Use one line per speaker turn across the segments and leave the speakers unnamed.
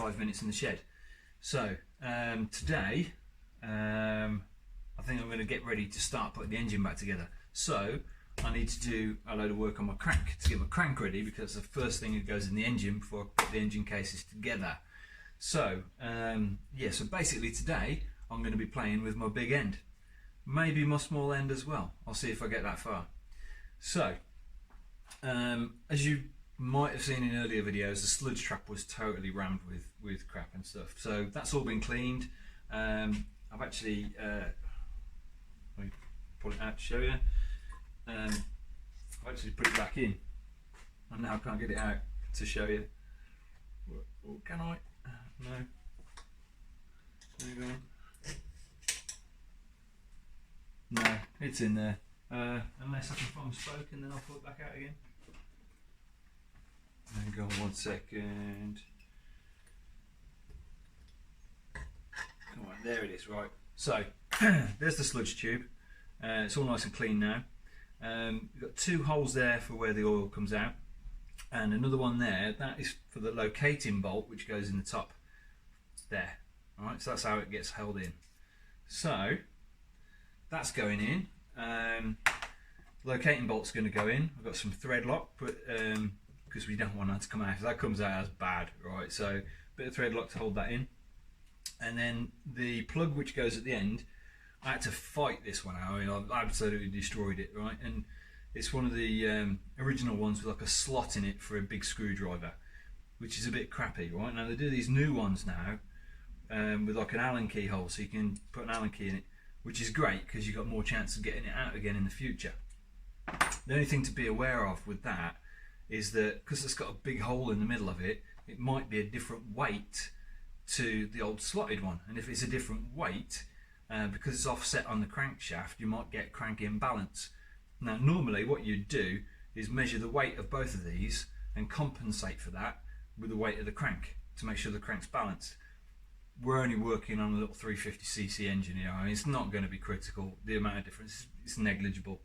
5 minutes in the shed. So today I think I'm going to get ready to start putting the engine back together. So I need to do a load of work on my crank to get my crank ready, because the first thing that goes in the engine before I put the engine cases together. So yeah, so basically today I'm going to be playing with my big end, maybe my small end as well. I'll see if I get that far. So as you might have seen in earlier videos, the sludge trap was totally rammed with crap and stuff. So that's all been cleaned. I've actually let me pull it out to show you. I've actually put it back in, and now I can't get it out to show you. Or can I? No. There you go. No, it's in there. Unless I can find spoke, and then I'll pull it back out again. Hang on 1 second. Come on, there it is, right. So, there's the sludge tube. It's all nice and clean now. We've got 2 holes there for where the oil comes out, and another one there, that is for the locating bolt which goes in the top there. Alright, so that's how it gets held in. So, that's going in. Locating bolt's going to go in. I've got some thread lock, but because we don't want that to come out. If that comes out, that's bad, right? So, a bit of thread lock to hold that in. And then the plug which goes at the end, I had to fight this one out. I mean, I absolutely destroyed it, right? And it's one of the original ones with like a slot in it for a big screwdriver, which is a bit crappy, right? Now they do these new ones now with like an Allen key hole, so you can put an Allen key in it, which is great because you've got more chance of getting it out again in the future. The only thing to be aware of with that is that because it's got a big hole in the middle of it, it might be a different weight to the old slotted one, and if it's a different weight, because it's offset on the crankshaft, you might get crank imbalance. Now normally what you'd do is measure the weight of both of these and compensate for that with the weight of the crank to make sure the crank's balanced. We're only working on a little 350cc engine here. I mean, it's not going to be critical. The amount of difference is negligible,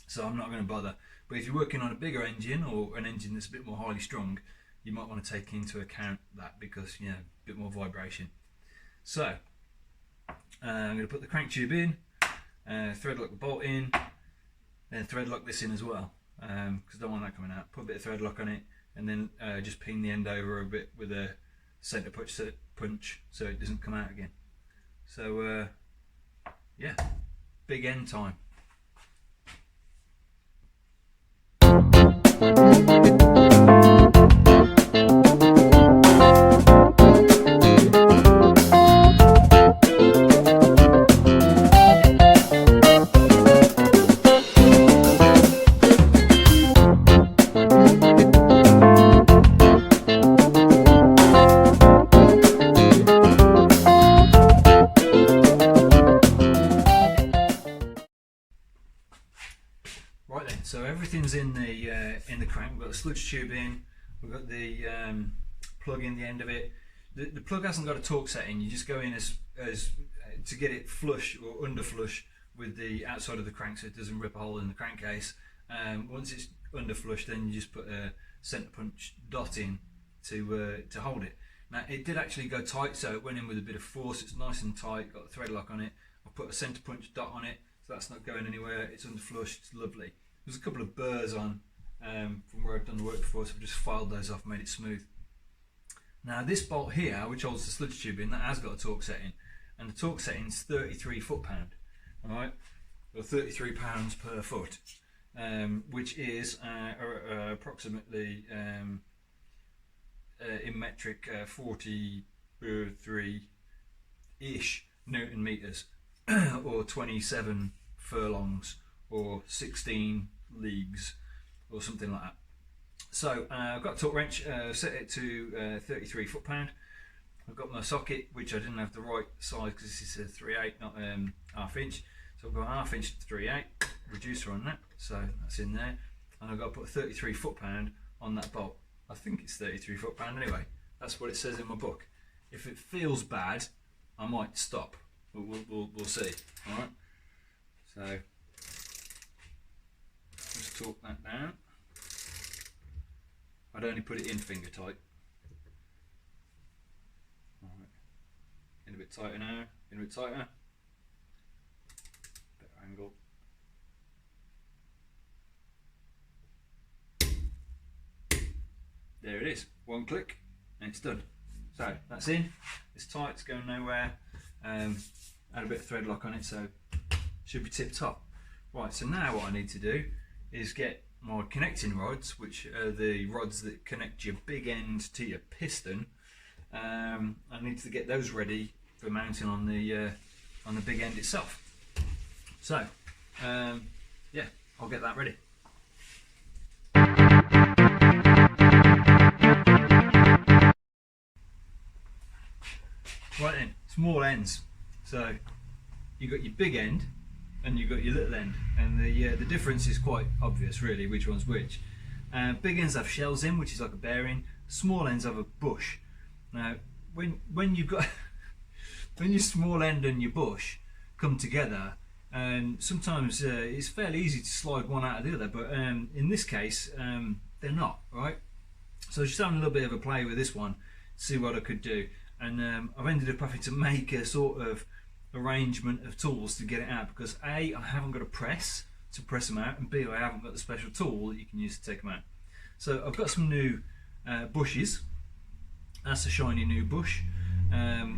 so I'm not going to bother. But if you're working on a bigger engine, or an engine that's a bit more highly strung, you might want to take into account that, because, you know, a bit more vibration. So I'm going to put the crank tube in, thread lock the bolt in, then thread lock this in as well, because I don't want that coming out. Put a bit of thread lock on it, and then just pin the end over a bit with a centre punch so it doesn't come out again. So yeah, big end time. Right then, so everything's in the crank. We've got the sludge tube in, we've got the plug in the end of it. The plug hasn't got a torque setting. You just go in as to get it flush or under flush with the outside of the crank, so it doesn't rip a hole in the crankcase. Once it's under flush, then you just put a centre punch dot in to hold it. Now it did actually go tight, so it went in with a bit of force. It's nice and tight, got a thread lock on it. I've put a centre punch dot on it, so that's not going anywhere. It's under flush, it's lovely. There's a couple of burrs on from where I've done the work before, so I've just filed those off, made it smooth. Now this bolt here, which holds the sludge tube in, that has got a torque setting, and the torque setting is 33 foot-pound. Alright, or 33 pounds per foot, which is approximately in metric 43-ish Newton meters, or 27 furlongs, or 16 leagues, or something like that. So I've got a torque wrench, set it to 33 foot-pound. I've got my socket, which I didn't have the right size because this is a 3/8, not ½ inch. So I've got a ½ inch to 3/8 reducer on that, so that's in there. And I've got to put 33 foot-pound on that bolt. I think it's 33 foot-pound anyway. That's what it says in my book. If it feels bad, I might stop, but we'll see. All right. So just torque that down. I'd only put it in finger tight. a bit tighter now, getting a bit tighter. Better angle. There it is, one click and it's done. So that's in, it's tight, it's going nowhere. Add a bit of thread lock on it, so should be tip top. Right, so now what I need to do is get my connecting rods, which are the rods that connect your big end to your piston. I need to get those ready for mounting on the big end itself. So yeah, I'll get that ready. Right then, small ends. So you've got your big end and you've got your little end, and the difference is quite obvious really, which one's which. Big ends have shells in, which is like a bearing. Small ends have a bush. Now when you've got when your small end and your bush come together, and sometimes it's fairly easy to slide one out of the other, but in this case they're not, right? So I was just having a little bit of a play with this one, see what I could do, and I've ended up having to make a sort of arrangement of tools to get it out, because A, I haven't got a press to press them out, and B, I haven't got the special tool that you can use to take them out. So I've got some new bushes. That's a shiny new bush,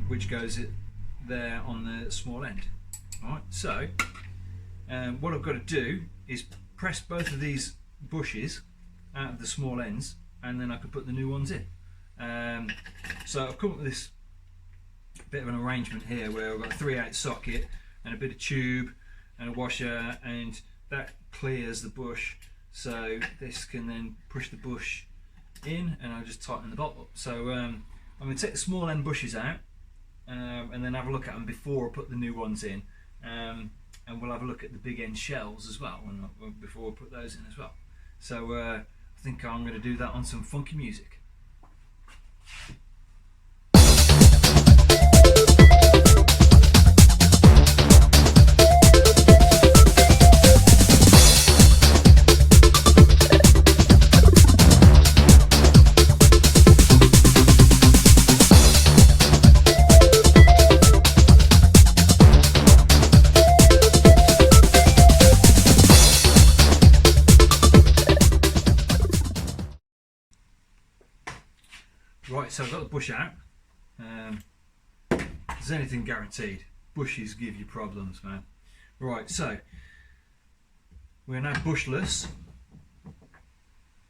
which goes there on the small end. Alright, so what I've got to do is press both of these bushes out of the small ends, and then I can put the new ones in. So I've come up with this bit of an arrangement here where I've got a 3/8 socket and a bit of tube and a washer, and that clears the bush, so this can then push the bush in, and I'll just tighten the bolt up. So I'm going to take the small end bushes out and then have a look at them before I put the new ones in, and we'll have a look at the big end shells as well before I put those in as well. So I think I'm going to do that on some funky music. Right, so I've got the bush out. Is anything guaranteed? Bushes give you problems, man. Right, so we're now bushless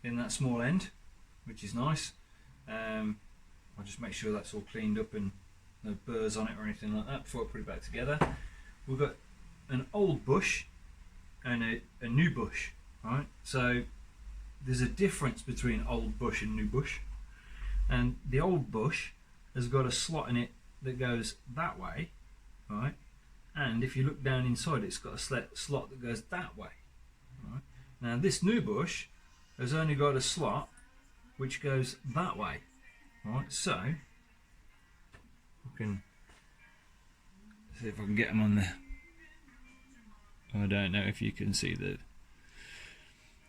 in that small end, which is nice. I'll just make sure that's all cleaned up and no burrs on it or anything like that before I put it back together. We've got an old bush and a new bush, right? So there's a difference between old bush and new bush. And the old bush has got a slot in it that goes that way, right? And if you look down inside, it's got a slot that goes that way, right? Now this new bush has only got a slot which goes that way, right? So I can see if I can get them on there. I don't know if you can see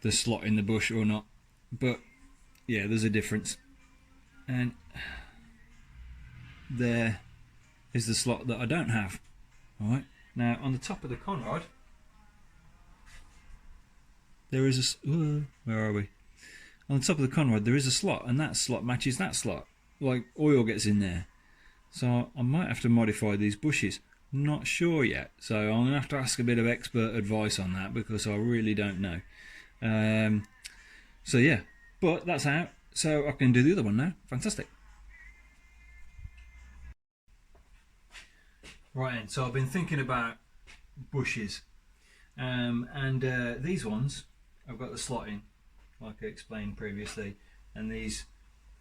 the slot in the bush or not, but yeah, there's a difference. And there is the slot that I don't have. Right now, on the top of the conrod, there is a where are we? On the top of the conrod, there is a slot, and that slot matches that slot. Like oil gets in there, so I might have to modify these bushes. Not sure yet, so I'm gonna have to ask a bit of expert advice on that because I really don't know. So yeah, but that's out. So I can do the other one now. Fantastic. Right then, so I've been thinking about bushes, and these ones I've got the slot in, like I explained previously, and these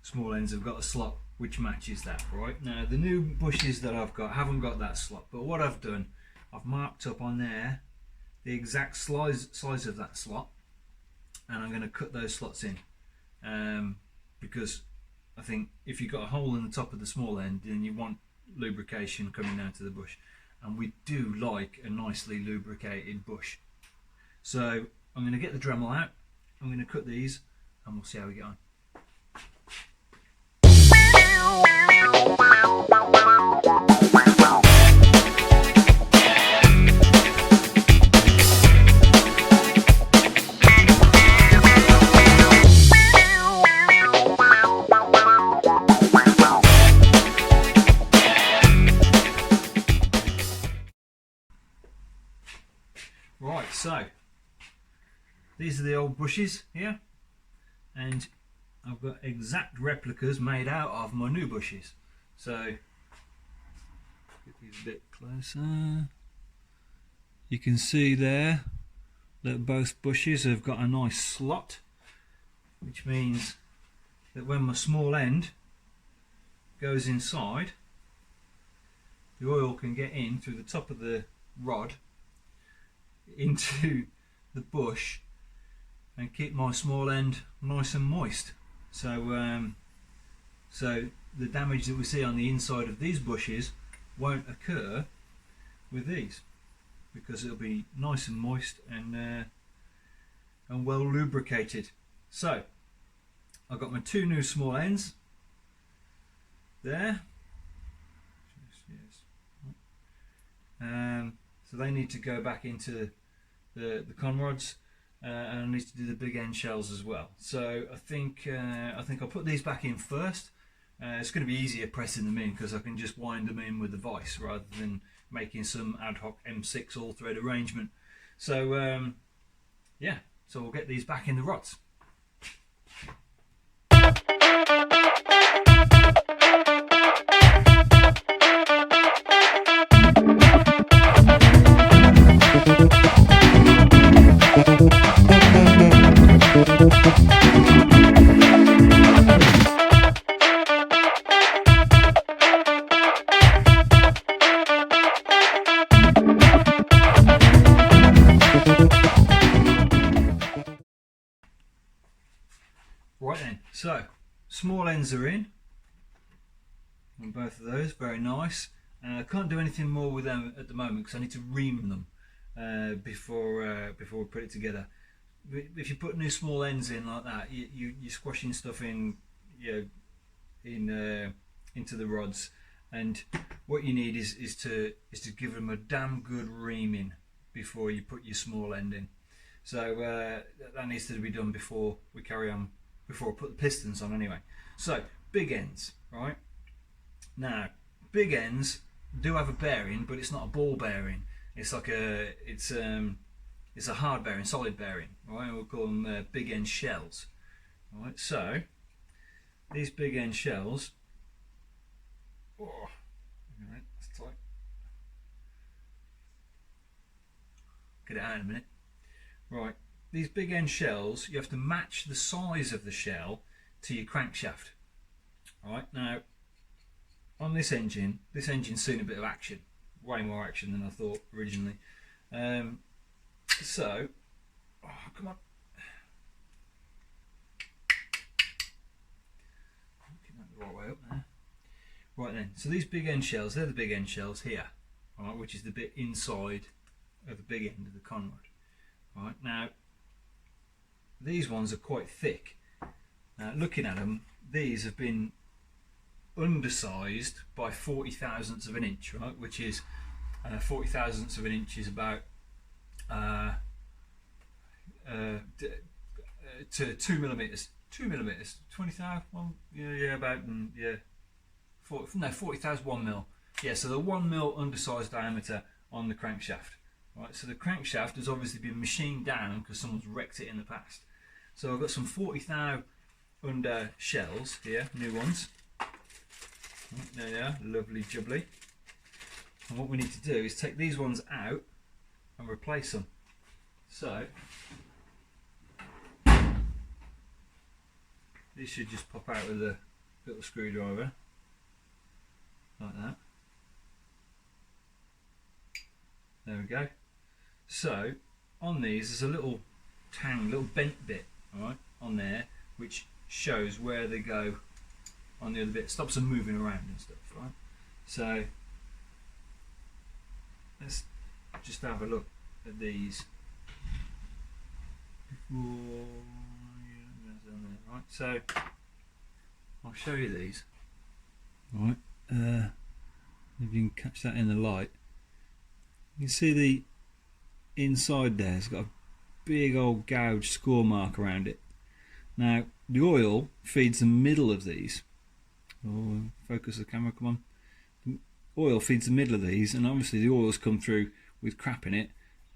small ends have got a slot which matches that. Right now, the new bushes that I've got haven't got that slot, but what I've done, I've marked up on there the exact size of that slot, and I'm going to cut those slots in. Because I think if you've got a hole in the top of the small end, then you want lubrication coming down to the bush, and we do like a nicely lubricated bush. So I'm going to get the Dremel out, I'm going to cut these, and we'll see how we get on. Right, so these are the old bushes here, and I've got exact replicas made out of my new bushes. So get these a bit closer. You can see there that both bushes have got a nice slot, which means that when my small end goes inside, the oil can get in through the top of the rod into the bush and keep my small end nice and moist. So so the damage that we see on the inside of these bushes won't occur with these, because it'll be nice and moist and well lubricated. So I've got my two new small ends there. So they need to go back into the conrods, and I need to do the big end shells as well. So I think I'll put these back in first. It's going to be easier pressing them in because I can just wind them in with the vise rather than making some ad hoc M6 all thread arrangement. So yeah, so we'll get these back in the rods. Right then, so small ends are in on both of those, very nice. I can't do anything more with them at the moment because I need to ream them before we put it together. If you put new small ends in like that, you're squashing stuff in, into the rods, and what you need is to give them a damn good reaming before you put your small end in. So that needs to be done before we carry on, before I put the pistons on anyway. So big ends, right? Now big ends do have a bearing, but it's not a ball bearing. It's like it's a hard bearing, solid bearing, right? We'll call them big end shells, right? So these big end shells, oh, right, that's tight. Get it out in a minute. Right, these big end shells, you have to match the size of the shell to your crankshaft. Right, now on this engine's seen a bit of action, way more action than I thought originally. So, oh, come on. Get that the right way up there. Right then, so these big end shells, they're the big end shells here, right, which is the bit inside of the big end of the conrod. Right, now these ones are quite thick. Looking at them, these have been undersized by 40 thousandths of an inch, right, which is 40 thousandths of an inch is about to 2 millimeters. 2 millimeters, 20,000, well, yeah, about, yeah, 40,000, 1 mil. Yeah, so the 1 mil undersized diameter on the crankshaft. Right, so the crankshaft has obviously been machined down because someone's wrecked it in the past. So I've got some 40 thou under shells here, new ones. There they are, lovely jubbly. And what we need to do is take these ones out and replace them. So these should just pop out with a little screwdriver, like that. There we go. So on these there's a little little bent bit, right, on there, which shows where they go on the other bit, stops them moving around and stuff, right? So let's just have a look at these before, right? So I'll show you these, right? If you can catch that in the light, you can see the inside there, it's got a big old gouge score mark around it. Now the oil feeds the middle of these. Oh, focus the camera, come on. The oil feeds the middle of these, and obviously the oil's come through with crap in it,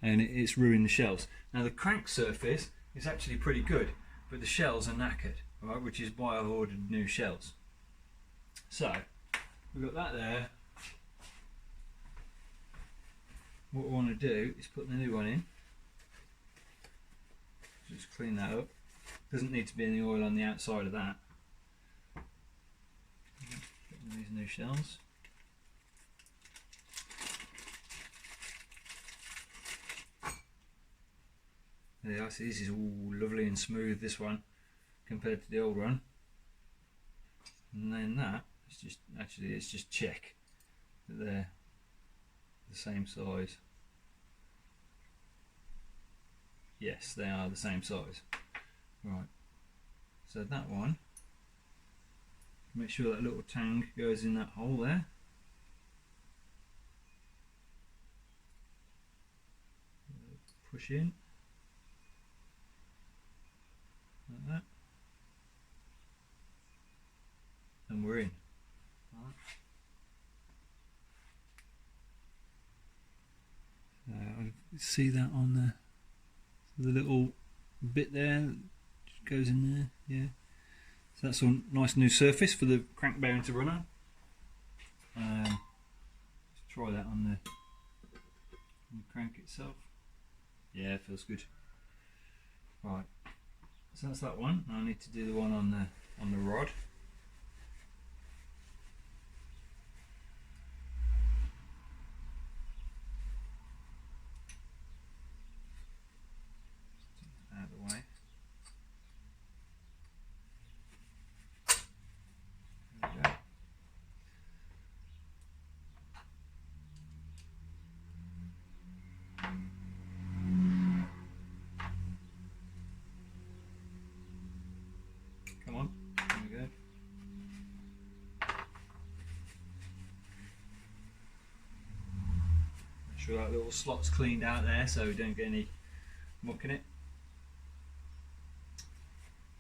and it's ruined the shells. Now the crank surface is actually pretty good, but the shells are knackered, right, which is why I've ordered new shells. So we've got that there. What we want to do is put the new one in. Just clean that up. Doesn't need to be any oil on the outside of that. Get these new shells. There you are. See, this is all lovely and smooth, this one, compared to the old one. And then that, it's just, actually it's just check that they're the same size. Yes, they are the same size. Right, so that one, make sure that little tang goes in that hole there. Push in, like that, and we're in. Right. See that on the little bit there just goes in there, yeah. So that's a nice new surface for the crank bearing to run on. Let's try that on the crank itself. Yeah, it feels good. Right, so that's that one. Now I need to do the one on the rod. Out of the way. There we go. Come on, there we go. Make sure that little slot's cleaned out there so we don't get any muck in it.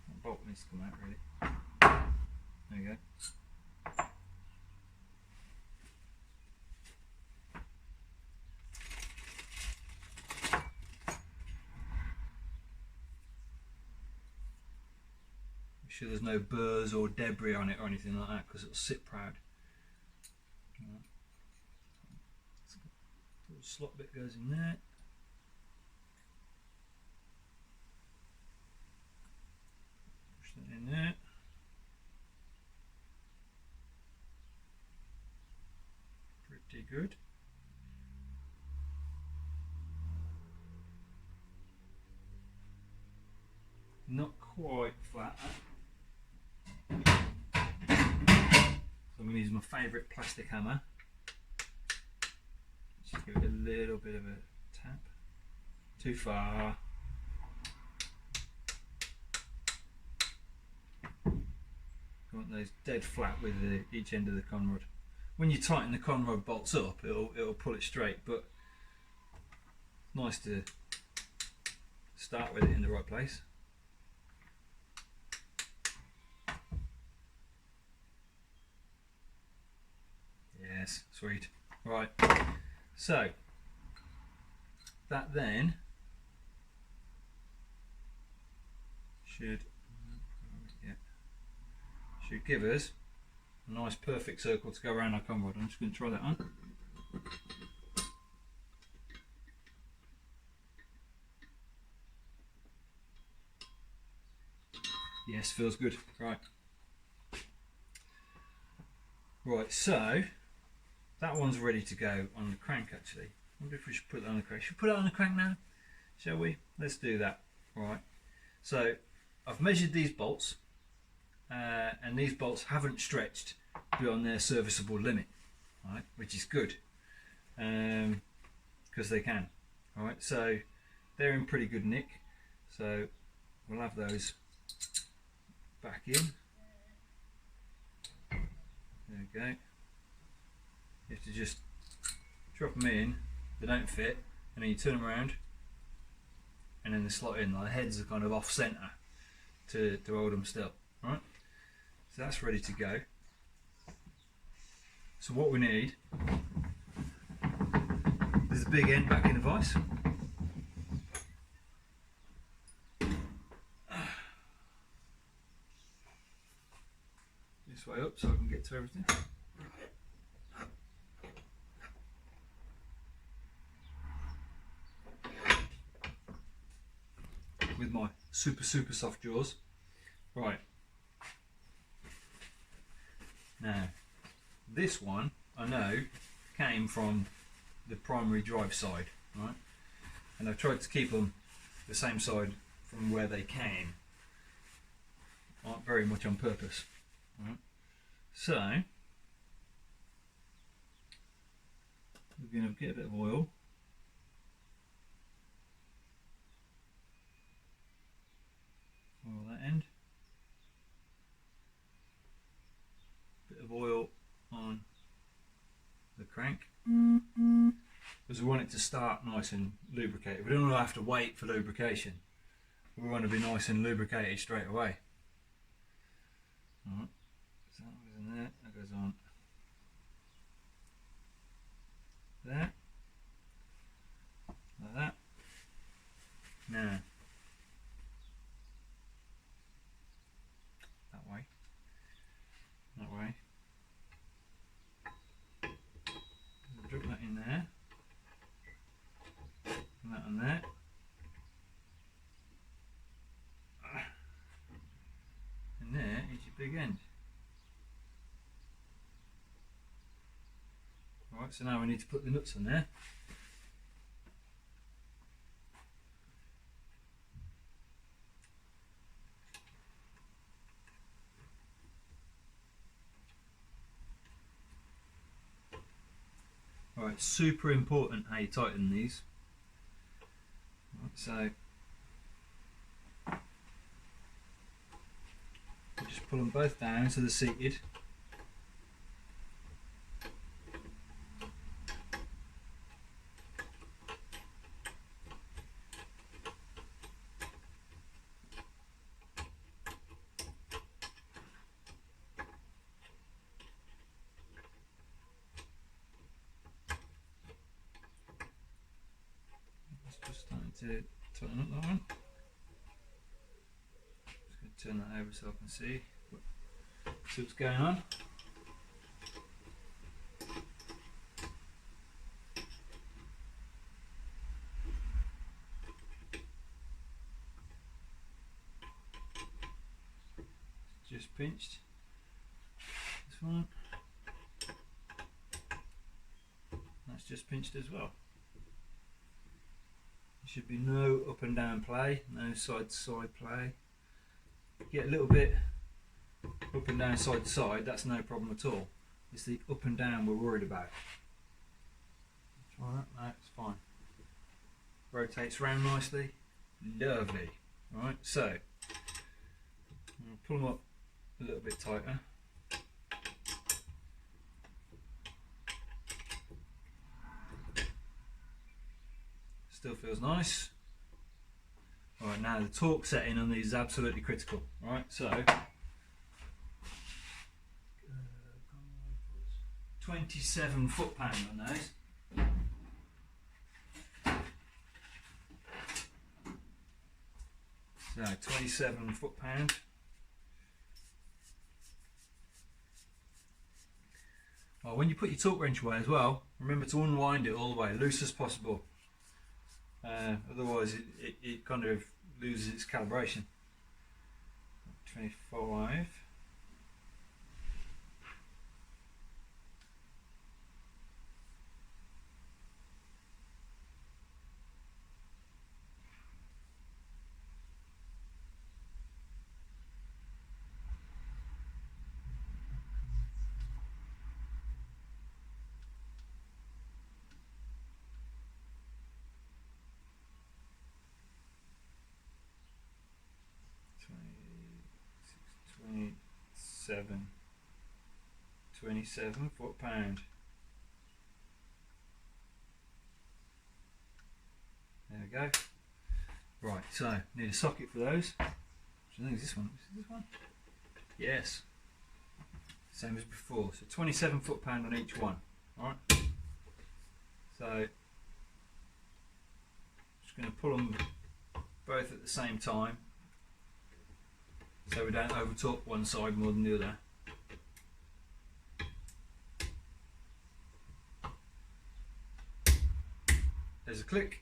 That bolt needs to come out really. There you go. Make sure there's no burrs or debris on it or anything like that, because it'll sit proud. Right. Little slot bit goes in there. Push that in there. Pretty good. Not quite flat. So I'm going to use my favourite plastic hammer. Just give it a little bit of a tap. Too far. You want those dead flat with each end of the conrod. When you tighten the conrod bolts up, it'll pull it straight, but it's nice to start with it in the right place. Yes, sweet. Right, so that then should give us a nice perfect circle to go around our conrod. I'm just going to try that on. Yes, feels good. Right. Right, so that one's ready to go on the crank actually. I wonder if we should put that on the crank. Should we put it on the crank now? Shall we? Let's do that. Right. So I've measured these bolts and these bolts haven't stretched beyond their serviceable limit, right? Which is good because they can. All right, so they're in pretty good nick. So we'll have those back in. There we go. You have to just drop them in, they don't fit, and then you turn them around and then they slot in. Like the heads are kind of off centre to hold them still. Right? So that's ready to go. So what we need is a big end backing device. this way up so I can get to everything. With my super soft jaws. Right. Now, this one I know came from the primary drive side, right? And I've tried to keep them the same side from where they came, not very much on purpose. Right? So we're going to get a bit of oil. Oil that end. Bit of oil on the crank. Because we want it to start nice and lubricated. We don't want to have to wait for lubrication. We want to be nice and lubricated straight away. Alright, so that goes in there, that goes on there, like that. Now, that way, drop that in there, and that on there. And there is your big end. Right, so now we need to put the nuts on there. Right, super important how you tighten these. Right, so just pull them both down so they're seated. It's just starting to tighten up that one. Just going to turn that over so I can see what's going on. It's just pinched. This one. That's just pinched as well. There should be no up and down play, no side to side play. Get a little bit up and down side to side, that's no problem at all. It's the up and down we're worried about. Try that, no, it's fine. Rotates round nicely, lovely. Right, so I'll pull them up a little bit tighter. Still feels nice. Alright, now the torque setting on these is absolutely critical. Right, so 27 foot-pound on those. So 27 foot-pound. Well, when you put your torque wrench away as well, remember to unwind it all the way, loose as possible. Otherwise it kind of loses its calibration. 25. Seven. 27 foot-pound. There we go. Right, so need a socket for those. I think it's this one. Is it this one? Yes. Same as before. So 27 foot-pound on each one. Alright. So just going to pull them both at the same time, so we don't over torque one side more than the other. click.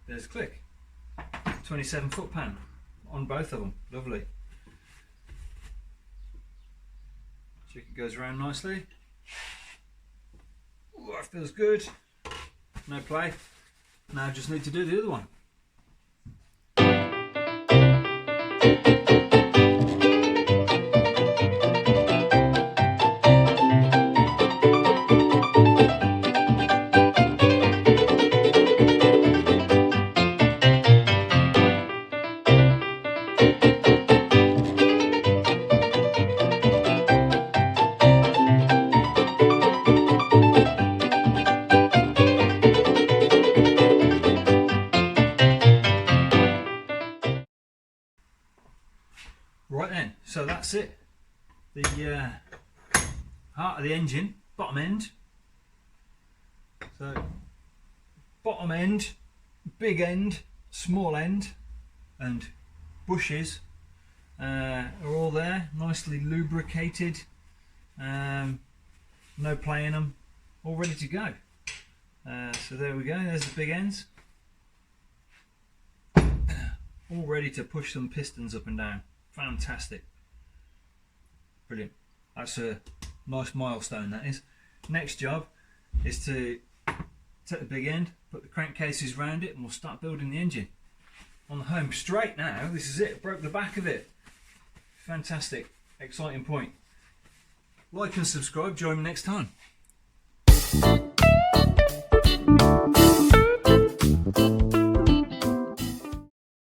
There's a click. 27 foot pan on both of them. Lovely. Check it goes around nicely. Ooh, that feels good. No play. Now I just need to do the other one. Right then, so that's it. The heart of the engine, bottom end. So bottom end, big end, small end, and bushes are all there, nicely lubricated. No play in them, all ready to go. So there we go, there's the big ends. All ready to push some pistons up and down. Fantastic. Brilliant. That's a nice milestone, that is. Next job is to take the big end, put the crankcases round it, and we'll start building the engine. On the home straight now, this is it, broke the back of it. Fantastic, exciting point. Like and subscribe, join me next time.